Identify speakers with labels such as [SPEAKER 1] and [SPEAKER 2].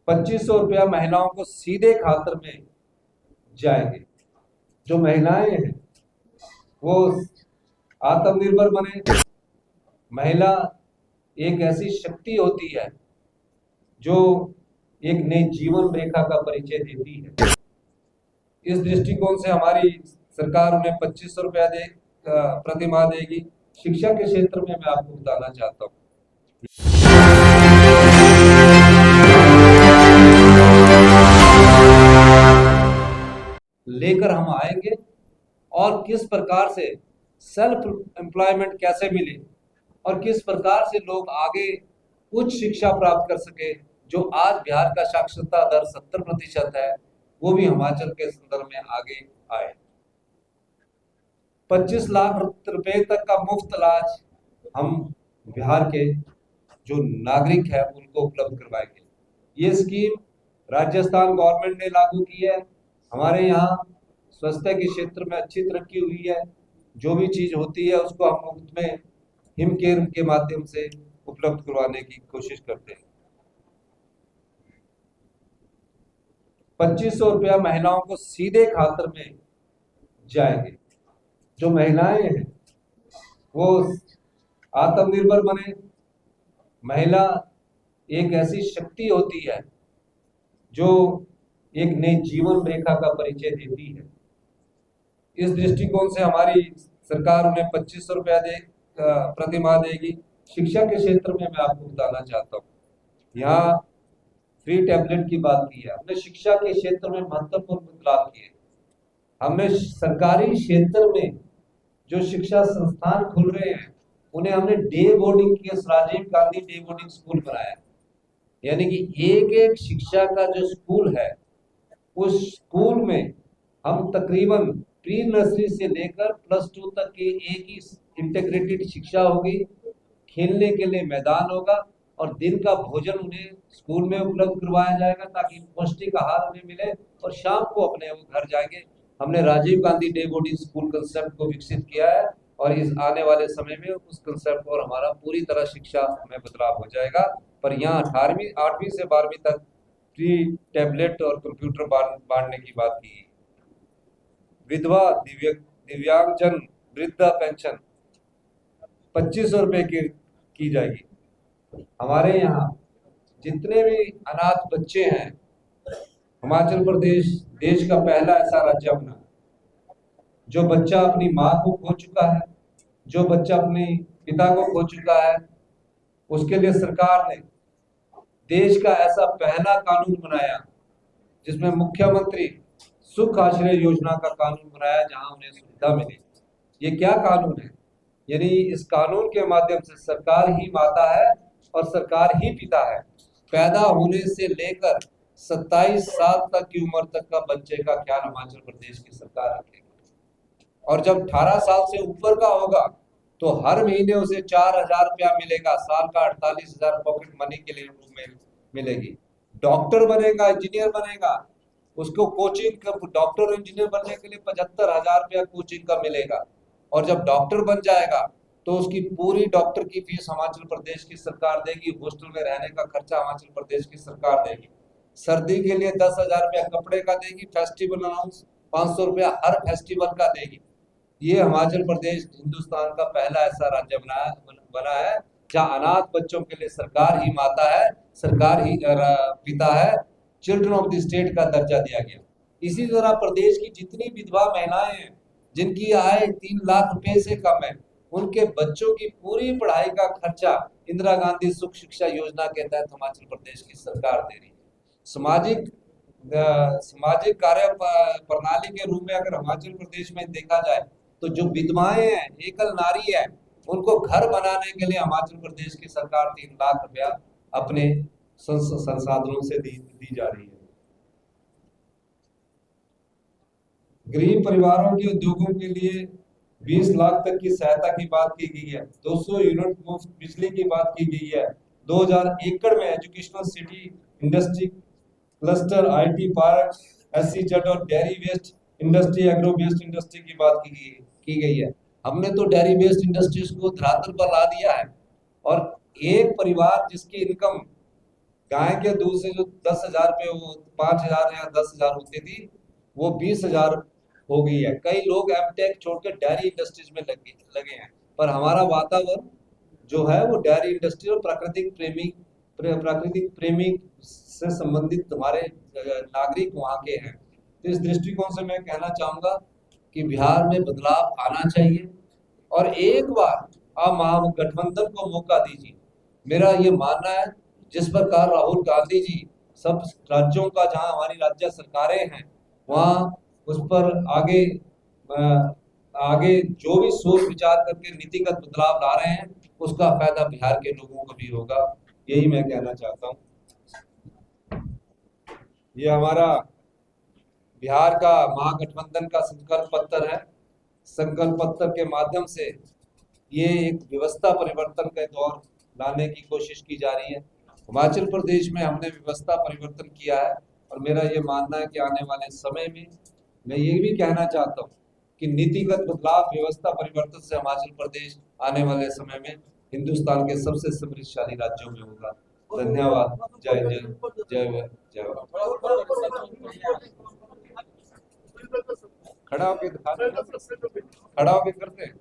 [SPEAKER 1] ₹2500 महिलाओं को सीधे खाते में जाएंगे। जो महिलाएं हैं वो आत्मनिर्भर बने। महिला एक ऐसी शक्ति होती है जो एक नई जीवन रेखा का परिचय देती है। इस दृष्टिकोण से हमारी सरकार उन्हें ₹2500 प्रति माह देगी। शिक्षा के क्षेत्र में मैं आपको बताना चाहता हूँ, लेकर हम आएंगे और किस प्रकार से सेल्फ एम्प्लॉयमेंट कैसे मिले और किस प्रकार से लोग आगे उच्च शिक्षा प्राप्त कर सके। जो आज बिहार का साक्षरता दर 70% है, वो भी हिमाचल के संदर्भ में आगे आए। 25 लाख रुपए तक का मुफ्त इलाज हम बिहार के जो नागरिक है उनको उपलब्ध करवाएंगे। ये स्कीम राजस्थान गवर्नमेंट ने लागू की है। हमारे यहाँ स्वास्थ्य के क्षेत्र में अच्छी तरक्की हुई है। जो भी चीज होती है उसको हम मुफ्त में हिम केयर के माध्यम से उपलब्ध करवाने की कोशिश करते हैं। ₹2500 महिलाओं को सीधे खाते में जाएंगे। जो महिलाएं हैं वो आत्मनिर्भर बने। महिला एक ऐसी शक्ति होती है जो एक नई जीवन रेखा का परिचय देती है। इस दृष्टिकोण से हमारी सरकार उन्हें ₹2500 प्रति माह देगी। शिक्षा के क्षेत्र में मैं आपको बताना चाहता हूँ, यहाँ फ्री टैबलेट की बात की है। हमने शिक्षा के क्षेत्र में महत्वपूर्ण बदलाव किए। हमने सरकारी क्षेत्र में जो शिक्षा संस्थान खुल रहे हैं उन्हें हमने डे बोर्डिंग के Rajiv Gandhi day boarding school बनाया। यानी कि एक एक शिक्षा का जो स्कूल है उस स्कूल में हम तकरीबन प्री नर्सरी से लेकर +2 तक की एक ही इंटीग्रेटेड शिक्षा होगी। खेलने के लिए मैदान होगा और दिन का भोजन उन्हें स्कूल में उपलब्ध करवाया जाएगा ताकि पौष्टिक आहार उन्हें मिले और शाम को अपने वो घर जाएंगे। हमने Rajiv Gandhi day boarding school concept को विकसित किया है और इस आने वाले समय में उस कंसेप्ट और हमारा पूरी तरह शिक्षा में बदलाव हो जाएगा। पर यहाँ 8वीं से 12वीं तक फ्री टैबलेट और कंप्यूटर बांटने की बात की। विधवा दिव्यांगजन वृद्धा पेंशन ₹2500 की जाएगी। हमारे यहाँ जितने भी अनाथ बच्चे हैं, हिमाचल प्रदेश देश का पहला ऐसा राज्य बना जो बच्चा अपनी माँ को खो चुका है, जो बच्चा अपने पिता को खो चुका है, उसके लिए सरकार ने देश का ऐसा पहला कानून बनाया जिसमें मुख्यमंत्री सुख आश्रय योजना का कानून बनाया जहां उन्हें सुविधा मिली। ये क्या कानून है? यानी इस कानून के माध्यम से सरकार ही माता है और सरकार ही पिता है। पैदा होने से लेकर 27 साल तक की उम्र तक का बच्चे का ख्याल हिमाचल प्रदेश की सरकार रखेगी और जब 18 साल से ऊपर का होगा तो हर महीने उसे ₹4000 मिलेगा। साल का 48,000 पॉकेट मनी के लिए मिलेगी। डॉक्टर बनेगा, इंजीनियर बनेगा, उसको कोचिंग, डॉक्टर इंजीनियर बनने के लिए ₹75,000 कोचिंग का मिलेगा और जब डॉक्टर बन जाएगा तो उसकी पूरी डॉक्टर की फीस हिमाचल प्रदेश की सरकार देगी। हॉस्टल में रहने का खर्चा हिमाचल प्रदेश की सरकार देगी। सर्दी के लिए ₹10,000 कपड़े का देगी। फेस्टिवल अलाउंस ₹500 हर फेस्टिवल का देगी। ये हिमाचल प्रदेश हिंदुस्तान का पहला ऐसा राज्य बना है जहाँ अनाथ बच्चों के लिए सरकार ही माता है, सरकार ही पिता है। चिल्ड्रन ऑफ द स्टेट का दर्जा दिया गया। इसी तरह प्रदेश की जितनी विधवा महिलाएं हैं जिनकी आय 3 लाख रुपए से कम है, उनके बच्चों की पूरी पढ़ाई का खर्चा इंदिरा गांधी सुख शिक्षा योजना के तहत हिमाचल प्रदेश की सरकार दे रही है। सामाजिक कार्य प्रणाली के रूप में अगर हिमाचल प्रदेश में देखा जाए तो जो विधवाएं हैं, एकल नारी है, उनको घर बनाने के लिए हिमाचल प्रदेश की सरकार 3 लाख रुपया अपने संसाधनों से दी जा रही है। गरीब परिवारों के उद्योगों के लिए 20 लाख तक की सहायता की बात की गई है। 200 यूनिट मुफ्त बिजली की बात की गई है। 2000 एकड़ में educational city, industry cluster, IT park, SEZ और dairy waste industry, agro waste industry की बात की गई है। हमने तो डेयरी वेस्ट इंडस्ट्रीज को धरातल पर ला दिया है और एक परिवार जिसकी इनकम गाय के दूध से जो 10,000 पे वो 5,000 या 10,000 होती थी, वो 20,000 हो गई है। कई लोग एमटेक छोड़कर डेयरी इंडस्ट्रीज में लगे हैं। पर हमारा वातावरण जो है वो डेयरी इंडस्ट्री और प्राकृतिक प्रेमी से संबंधित हमारे नागरिक वहाँ के हैं। तो इस दृष्टिकोण से मैं कहना चाहूंगा कि बिहार में बदलाव आना चाहिए और एक बार आप महागठबंधन को मौका दीजिए। मेरा ये मानना है, जिस प्रकार राहुल गांधी जी सब राज्यों का, जहां हमारी राज्य सरकारें हैं वहां उस पर आगे जो भी सोच विचार करके नीतिगत बदलाव ला रहे हैं, उसका फायदा बिहार के लोगों को भी होगा। यही मैं कहना चाहता हूँ। ये हमारा बिहार का महागठबंधन का संकल्प पत्र है। संकल्प पत्र के माध्यम से ये एक व्यवस्था परिवर्तन का दौर लाने की कोशिश की जा रही है। हिमाचल प्रदेश में हमने व्यवस्था परिवर्तन किया है और मेरा ये मानना है कि आने वाले समय में मैं ये भी कहना चाहता हूँ कि नीतिगत बदलाव, व्यवस्था परिवर्तन से हिमाचल प्रदेश आने वाले समय में हिंदुस्तान के सबसे समृद्धशाली राज्यों में होगा। धन्यवाद। जय जय जय जय। खड़ा होके दिखा, खड़ा होके करते हैं।